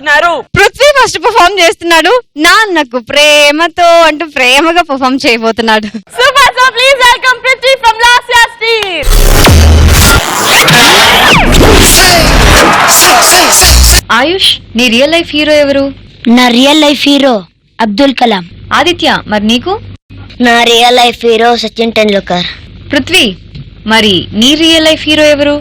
చేయబోతున్నారు. Prithvi first perform చేస్తున్నాడు. నాన్నకు ప్రేమతో అంటూ ప్రేమగా పర్ఫార్మ్ చేయబోతున్నాడు. Super. So please welcome Prithvi from Lasya street. Ayush, నీ రియల్ లైఫ్ హీరో ఎవరు? నా real life hero Abdul Kalam. Aditya, మరి నీకు? నా real life hero Sachin Tendulkar. Prithvi, మరి నీ రియల్ లైఫ్ హీరో ఎవరు?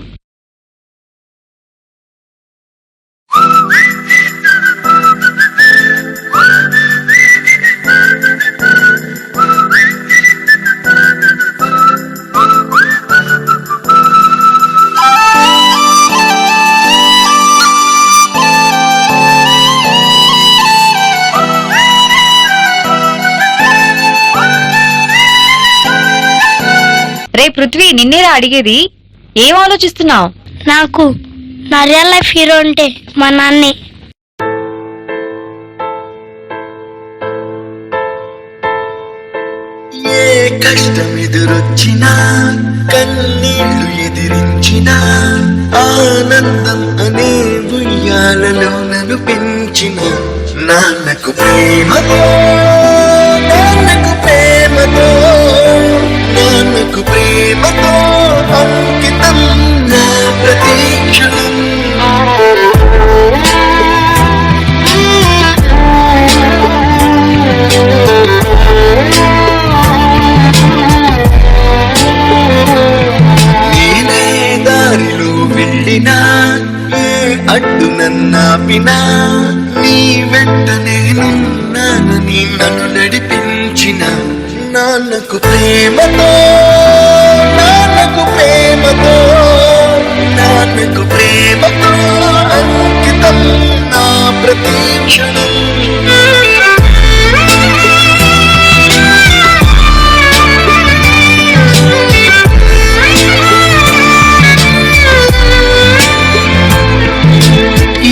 రే పృథ్వీ, నిన్నేరా అడిగేది. ఏం ఆలోచిస్తున్నావు? నాకు నా రియల్ లైఫ్ హీరో అంటే మా నాన్నే. ఏ కష్టం ఎదురొచ్చినా, కన్నీళ్లు ఎదిరించినా, ఆనందం అనే ఉయ్యాలలో నన్ను పెంచిన నాన్నకు ప్రేమతో, నాన్నకు ప్రేమతో, నాన్నకు ప్రేమతో అంకితం నా ప్రతీక్షణం. నేనే దారిలో వెళ్ళినా, ఏ అడ్డు నన్నాపినా, నీ వెంట నేనున్నానని నన్ను నడిపించిన నాన్నకు ప్రేమతో, నాన్నకు ప్రేమతో, నాన్నకు ప్రేమతో అంకితం నా ప్రతీక్షణం.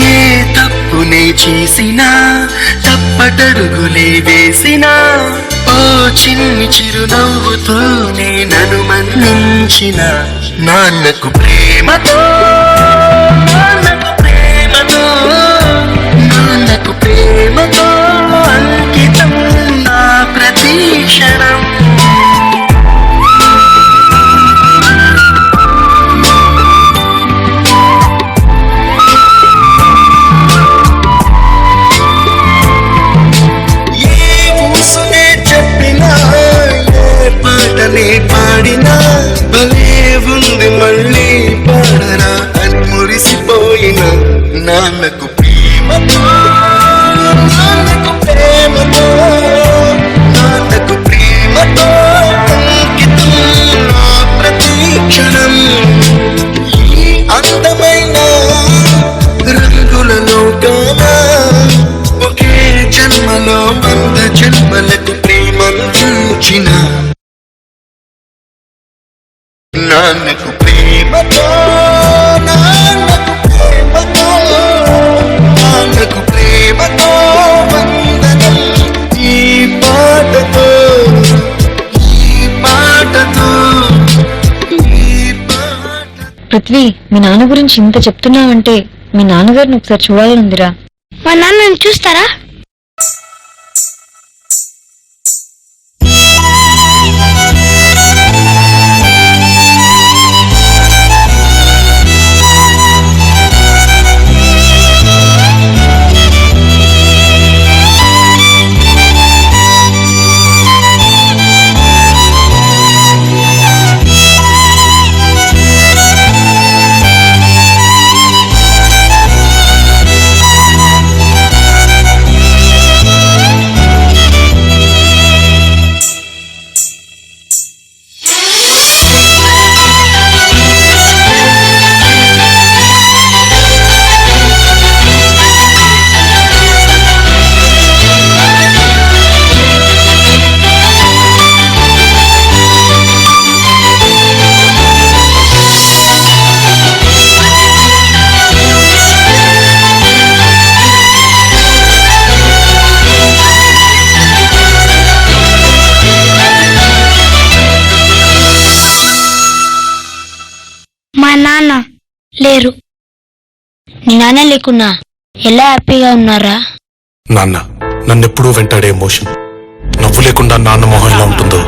ఏ తప్పునే చేసినా, తప్పటడుగులే వేసినా, ఓ చిన్ని చిరునవ్వుతోనే నన్ను మన్నించిన నాన్నకు ప్రేమతో, నాన్నకు ప్రేమతో, నాన్నకు ప్రేమతో అంకితం నా ప్రతీక్షణం. పాడినా భలే ఉంది మళ్ళీ పాడనా అని మురిసిపోయిన నాన్నకు ప్రేమతో, నాన్నకు ప్రేమతో, నాన్నకు ప్రేమతో అంకితం నా ప్రతీక్షణం. ఈ అందమైన రంగులలో కానా, ఒకే జన్మలో 100 జన్మలకు ప్రేమందించిన నాన్నకు ప్రేమతో, నాన్నకు ప్రేమతో, నాన్నకు ప్రేమతో వందనం. ఈ పాటతో, ఈ పాటతో, ఈ పాట. పృథ్వీ, మీ నాన్న గురించి ఇంత చెప్తున్నావంటే మీ నాన్నగారిని ఒకసారి చూడాలనుందిరా. మా నాన్నని చూస్తారా? లేరు. నీ నాన్న లేకున్నా ఎలా హ్యాపీగా ఉన్నారా? నాన్న నన్నెప్పుడూ వెంటాడే ఎమోషన్ నవ్వు లేకుండా నాన్న మొహం ఎలా ఉంటుందో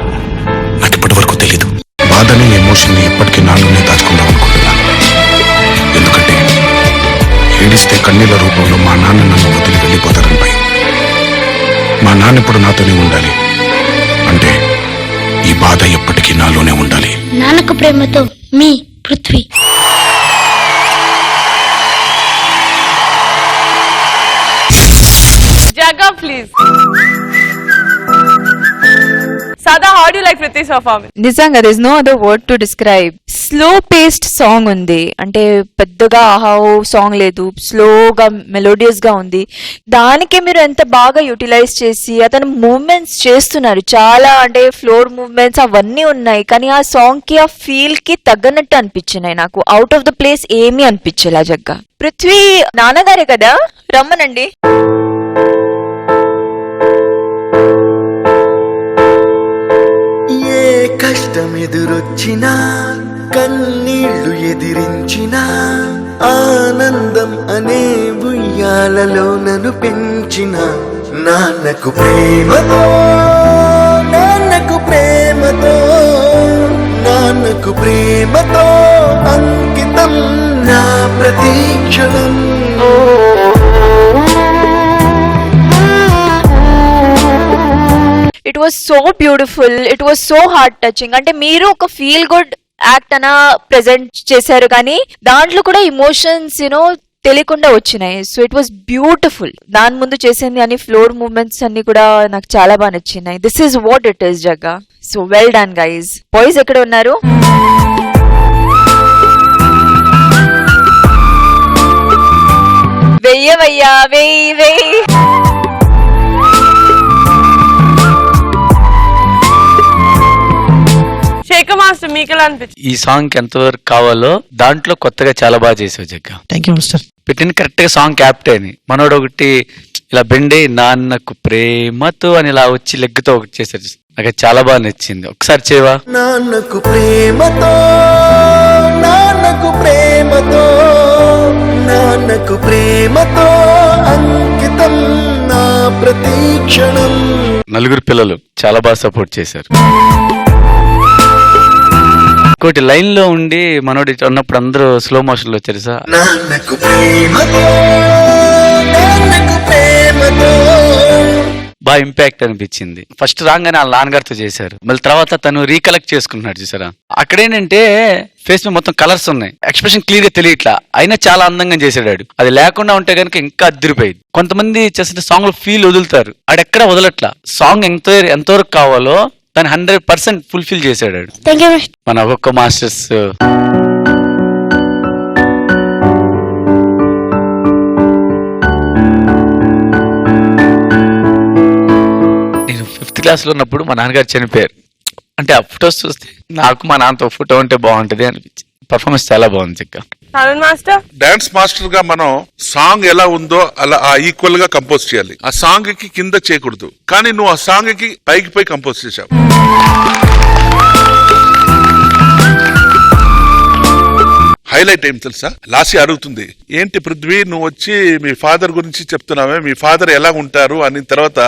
నాకు ఇప్పటి వరకు తెలీదు. బాధని ఎమోషన్ని ఎప్పటికీ నాలోనే దాచుకుందాం అనుకుంటున్నాను. ఎందుకంటే ఏడిస్తే కన్నీళ్ళ రూపంలో మా నాన్న నన్ను వదిలి వెళ్ళిపోతారని భయం. మా నాన్న ఇప్పుడు నాతోనే ఉండాలి అంటే ఈ బాధ ఎప్పటికీ నాలోనే ఉండాలి. నాన్నకు ప్రేమతో మీ Prithvi. Jaga, please. Sada, how do you like Prithvi's performance? నిజంగా there is no other word to describe. Slow paced song ఉంది, అంటే పెద్దగా ఆహావు సాంగ్ లేదు, స్లోగా మెలోడియస్ గా ఉంది. దానికే మీరు ఎంత బాగా యూటిలైజ్ చేసి అతను మూవ్మెంట్స్ చేస్తున్నారు, చాలా అంటే ఫ్లోర్ మూవ్మెంట్స్ అవన్నీ ఉన్నాయి. కానీ ఆ సాంగ్ కి ఆ ఫీల్ కి తగ్గనట్టు అనిపించినాయి నాకు. అవుట్ ఆఫ్ ద ప్లేస్ ఏమీ అనిపించలా. జగ్గా పృథ్వీ నాన్నగారే కదా, రమ్మనండి. ఏ కష్టం ఎదురొచ్చినా కన్నీళ్లు ఎదిరించినా ఆనందం అనే ఉయ్యాలలో నన్ను పెంచిన నాన్నకు ప్రేమతో, నాన్నకు ప్రేమతో, నాన్నకు ప్రేమతో అంకితం నా ప్రతీక్షణం. It was so beautiful, it was so heart touching. అంటే మీరు ఒక ఫీల్ గుడ్ యాక్ట్ అన ప్రెజెంట్ చేశారు, కానీ దాంట్లో కూడా ఇమోషన్స్ తెలియకుండా వచ్చినాయి. So it was beautiful. దాని ముందు చేసింది అని ఫ్లోర్ మూవ్మెంట్స్ అన్ని కూడా నాకు చాలా బాగా నచ్చినాయి. This is what it is Jagga. So well done guys. Boys ఎక్కడ ఉన్నారు? వెయ్యవయ్యా, వెయ్యి వెయ్యి. శేఖర్ మాస్టర్ మీకు ఎలా అనిపించింది? ఈ సాంగ్ కి ఎంతవరకు కావాలో దాంట్లో కొత్తగా చాలా బాగా చేసావు జగ్గా. Thank you mister. పెట్టిన కరెక్ట్ గా సాంగ్ క్యాప్ట్ అని మనోడు ఒకటి ఇలా బెండే నాన్నకు ప్రేమతో అని ఇలా వచ్చి లెగ్గుతో ఒకటి చేశారు. నాకు అది చాలా బాగా నచ్చింది. ఒకసారి చేయవా? నాన్నకు ప్రేమతో, నాన్నకు ప్రేమతో, నాన్నకు ప్రేమతో అంకితం నా ప్రతీక్షణం. నలుగురు పిల్లలు చాలా బాగా సపోర్ట్ చేశారు. ఇంకోటి లైన్ లో ఉండి మనోడి ఉన్నప్పుడు అందరూ స్లో మోషన్ లో వచ్చారు సార్. నాన్నకు ప్రేమతో, నాన్నకు ప్రేమతో. బాగా ఇంపాక్ట్ అనిపించింది. ఫస్ట్ రాగానే వాళ్ళ నాన్నగారితో చేశారు, మళ్ళీ తర్వాత తను రీకలెక్ట్ చేసుకుంటున్నాడు చూసారా. అక్కడేంటంటే ఫేస్ మీద మొత్తం కలర్స్ ఉన్నాయి, ఎక్స్ప్రెషన్ క్లియర్ గా తెలియట్లా, అయినా చాలా అందంగా చేసాడు. అది లేకుండా ఉంటే కనుక ఇంకా అద్దరిపోయింది. కొంతమంది చేసిన సాంగ్ లో ఫీల్ వదులుతారు, ఆడెక్కడ వదలట్లా. సాంగ్ ఎంతవరకు కావాలో దాన్ని 100% ఫుల్ఫిల్ చేశాడు. Thank you mister. మన ఒక్కొక్క మాస్టర్స్ నేను 5th క్లాస్ లో ఉన్నప్పుడు మా నాన్నగారు చనిపోయారు. అంటే ఆ ఫొటోస్ చూస్తే నాకు మా నాన్నతో ఫోటో ఉంటే బాగుంటది అనిపించింది. పర్ఫార్మెన్స్ చాలా బాగుంది చెక్క. తరుణ్ మాస్టర్, డాన్స్ మాస్టర్ గా మనం సాంగ్ ఎలా ఉందో అలా ఈక్వల్ గా కంపోజ్ చేయాలి. ఆ సాంగ్ కి కింద చేయకూడదు, కానీ నువ్వు ఆ సాంగ్ కి పైకి పోయి కంపోజ్ చేశావు. హైలైట్ ఏం తెలుసా? లాసి అడుగుతుంది, ఏంటి పృథ్వీ నువ్వు వచ్చి మీ ఫాదర్ గురించి చెప్తున్నావే, మీ ఫాదర్ ఎలా ఉంటారు అని. తర్వాత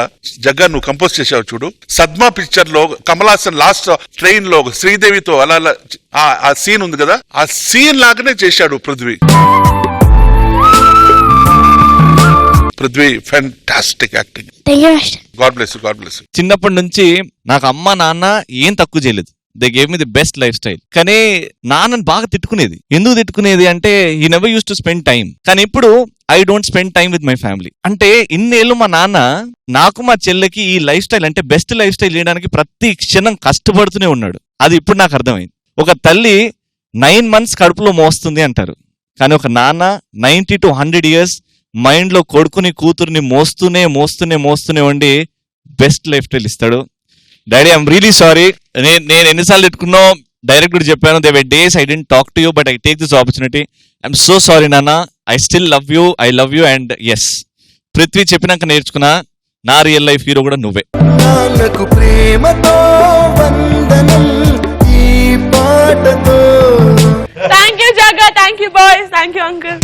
జగ్గా నువ్వు కంపోజ్ చేసావు చూడు. సద్మా పిక్చర్ లో కమల్ హాసన్ లాస్ట్ ట్రైన్ లో శ్రీదేవితో అలా ఆ సీన్ ఉంది కదా, ఆ సీన్ లాగానే చేశాడు Prithvi. Prithvi fantastic acting. Thank you mister. God bless you, God bless you. చిన్నప్పటి నుంచి నాకు అమ్మ నాన్న ఏం తక్కువ చేయలేదు. They gave me the best life style. కానీ నాన్నని బాగా తిట్టుకునేది. ఎందుకు తిట్టుకునేది అంటే he never use to spend time. కానీ ఇప్పుడు I don't spend time with my family. అంటే ఇన్నేళ్ళు మా నాన్న నాకు మా చెల్లెకి ఈ లైఫ్ స్టైల్ అంటే బెస్ట్ లైఫ్ స్టైల్ చేయడానికి ప్రతి క్షణం కష్టపడుతూనే ఉన్నాడు. అది ఇప్పుడు నాకు అర్థమైంది. ఒక తల్లి 9 months కడుపులో మోస్తుంది అంటారు, కానీ ఒక నాన్న 90 to 100 years మైండ్ లో కొడుకుని కూతుర్ని మోస్తూనే మోస్తూనే మోస్తూనే ఉండి బెస్ట్ లైఫ్ స్టైల్ ఇస్తాడు. Daddy I'm really sorry. నేను ఎన్నిసార్లు తిట్టుకున్నా డైరెక్ట్ కూడా చెప్పాను. They were days I didn't talk to you, but I take this opportunity. I'm so sorry నాన్న. I still love you, I love you. And yes, Prithvi చెప్పినాక నేర్చుకున్నా నా రియల్ లైఫ్ హీరో కూడా నువ్వే. నాన్నకు ప్రేమతో వందనం ఈ పాటతో. Thank you Jagga, thank you boys, thank you uncle.